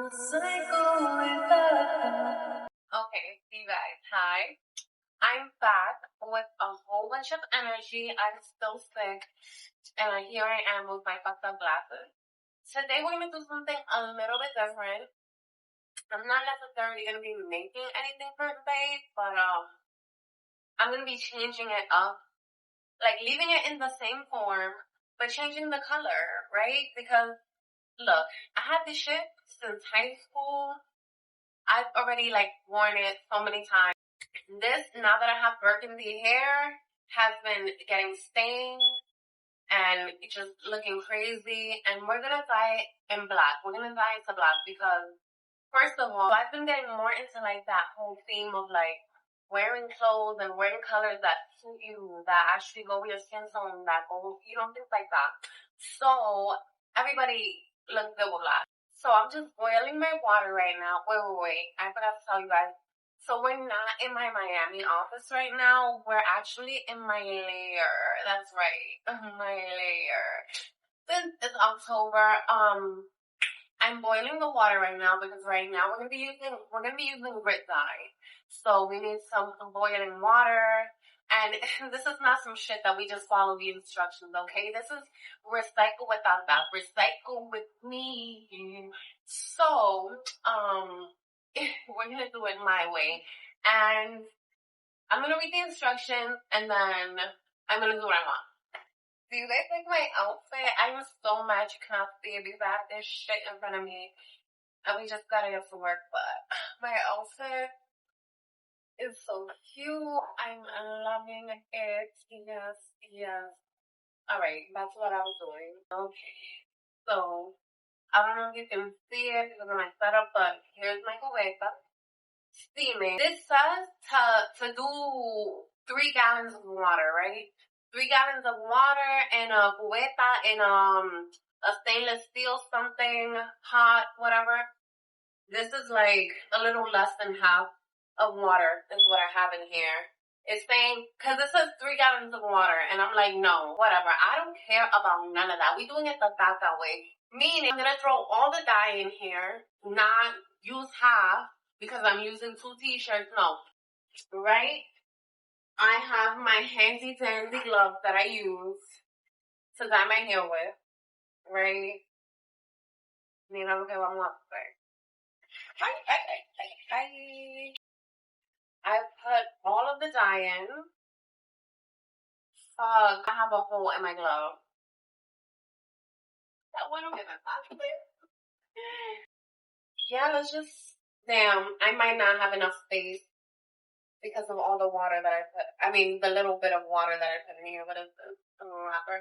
Okay, you guys, hi. I'm back with a whole bunch of energy. I'm still sick, and here I am with my fucked up glasses. Today we're gonna do something a little bit different. I'm not necessarily gonna be making anything for today, but I'm gonna be changing it up, like leaving it in the same form, but changing the color, right? Because look, I had this shit since high school. I've already worn it so many times. This, now that I have burgundy hair, has been getting stained and just looking crazy. And we're gonna dye it in black. We're gonna dye it to black because, first of all, I've been getting more into that whole theme of wearing clothes and wearing colors that suit you, that actually go with your skin tone, that go, things like that. So everybody looks good with black. So I'm just boiling my water right now. Wait. I forgot to tell you guys. So we're not in my Miami office right now. We're actually in my lair. That's right. My lair. Since it's October, I'm boiling the water right now because right now we're gonna be using grit dye. So we need some boiling water. And this is not some shit that we just follow the instructions, okay? This is recycle with Tata. Recycle with me. So, we're gonna do it my way. And I'm gonna read the instructions and then I'm gonna do what I want. Do you guys like my outfit? I'm so mad you cannot see it because I have this shit in front of me. And we just gotta get to work, but my outfit is so cute. I'm loving it. Yes. Alright, that's what I was doing. Okay. So, I don't know if you can see it because of my setup, but here's my cubeta. Steaming. This says to do 3 gallons of water, right? 3 gallons of water in a cubeta in a stainless steel something hot, whatever. This is a little less than half of water is what I have in here. It's saying, because it says 3 gallons of water, and I'm like, no, whatever. I don't care about none of that. We're doing it the Tata way. Meaning, I'm going to throw all the dye in here, not use half, because I'm using 2 t-shirts. No. Right? I have my handy-dandy gloves that I use to dye my hair with. Right? Mira lo que vamos a hacer. I put all of the dye in. Fuck, I have a hole in my glove. That one over there. Yeah, let's just, damn, I might not have enough space because of all the water that I put, the little bit of water that I put in here. What is this? A little wrapper.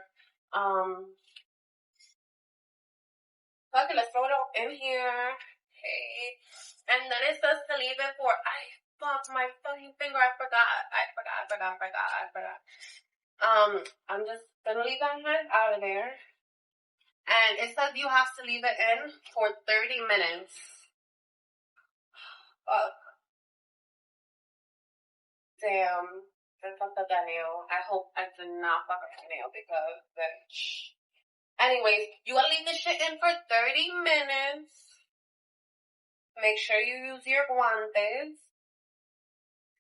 Fuck it, let's throw it all in here. Okay. And then it says to leave it for, fuck, my fucking finger, I forgot. I'm just gonna leave that hand out of there. And it says you have to leave it in for 30 minutes. Damn. I fucked up that nail. I hope I did not fuck up that nail because, bitch. Anyways, you gotta leave this shit in for 30 minutes. Make sure you use your guantes.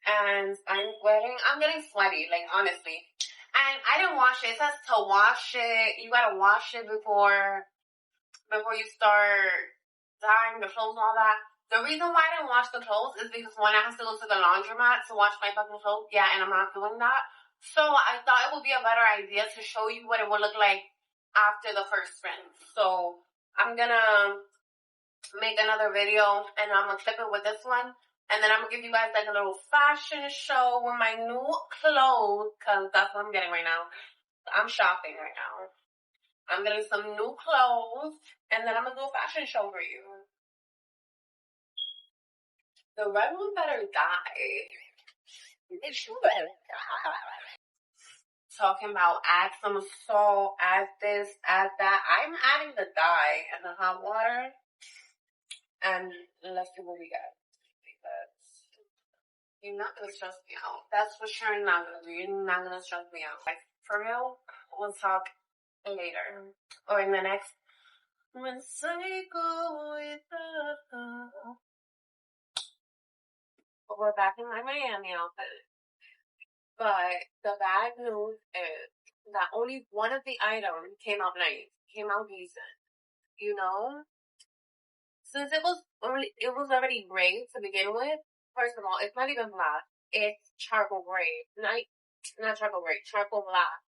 And I'm getting sweaty, honestly. And I didn't wash it. It says to wash it. You gotta wash it before you start dyeing the clothes and all that. The reason why I didn't wash the clothes is because one, I have to go to the laundromat to wash my fucking clothes. Yeah, and I'm not doing that. So I thought it would be a better idea to show you what it would look like after the first rinse. So I'm gonna make another video and I'm gonna clip it with this one. And then I'm gonna give you guys a little fashion show with my new clothes, cause that's what I'm getting right now. I'm shopping right now. I'm getting some new clothes, and then I'm gonna do a fashion show for you. The red one better die. Talking about add some salt, add this, add that. I'm adding the dye and the hot water, and let's see what we got. You're not gonna stress me out. That's for sure not gonna do. You're not gonna stress me out. For real, we'll talk later. Or in the next. When I go with we're back in my Miami outfit. But the bad news is that only one of the items came out nice, came out decent. You know, since it was already gray to begin with. First of all, it's not even black. It's charcoal gray, not charcoal gray, charcoal black,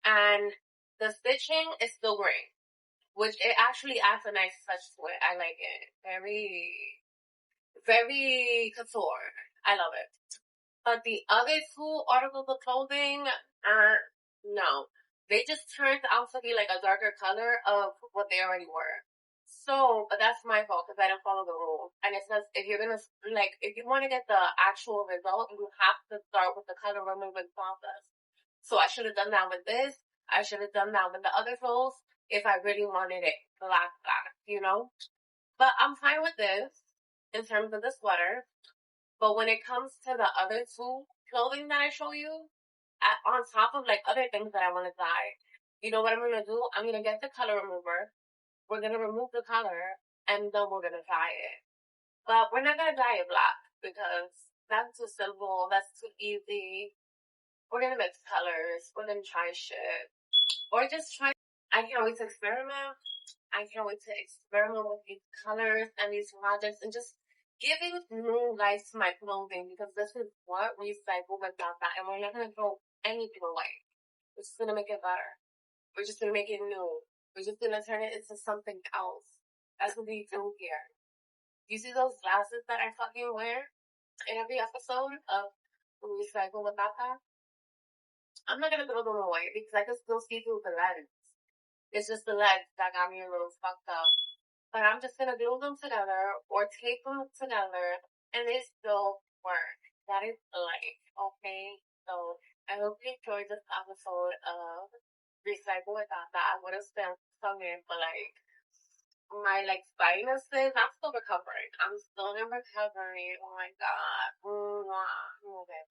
and the stitching is still gray, which it actually adds a nice touch to it. I like it. Very, very couture. I love it. But the other two articles of clothing are no. They just turned out to be like a darker color of what they already were. So, but that's my fault because I didn't follow the rules. And it says if you're gonna if you want to get the actual result, you have to start with the color removing process. So I should have done that with this. I should have done that with the other clothes if I really wanted it black, you know? But I'm fine with this in terms of the sweater. But when it comes to the other two clothing that I show you, on top of like other things that I want to dye, you know what I'm gonna do? I'm gonna get the color remover. We're gonna remove the color, and then we're gonna dye it. But we're not gonna dye it black because that's too simple. That's too easy. We're gonna mix colors. We're gonna try shit, or just try. I can't wait to experiment. I can't wait to experiment with these colors and these projects and just giving new life to my clothing because this is what recycle without that. And we're not going to throw anything away. We're just going to make it better. We're just going to make it new. We're just going to turn it into something else. That's what we do here. You see those glasses that I fucking wear in every episode of Recycle without that? I'm not going to throw them away because I can still see through the lens. It's just the legs that got me a little fucked up. But I'm just gonna glue them together or tape them together and they still work. That is life, okay? So I hope you enjoyed this episode of Recycle with Tata. I would have spent something for like my like sinuses. I'm still recovering. I'm still in recovery. Oh my god. Okay.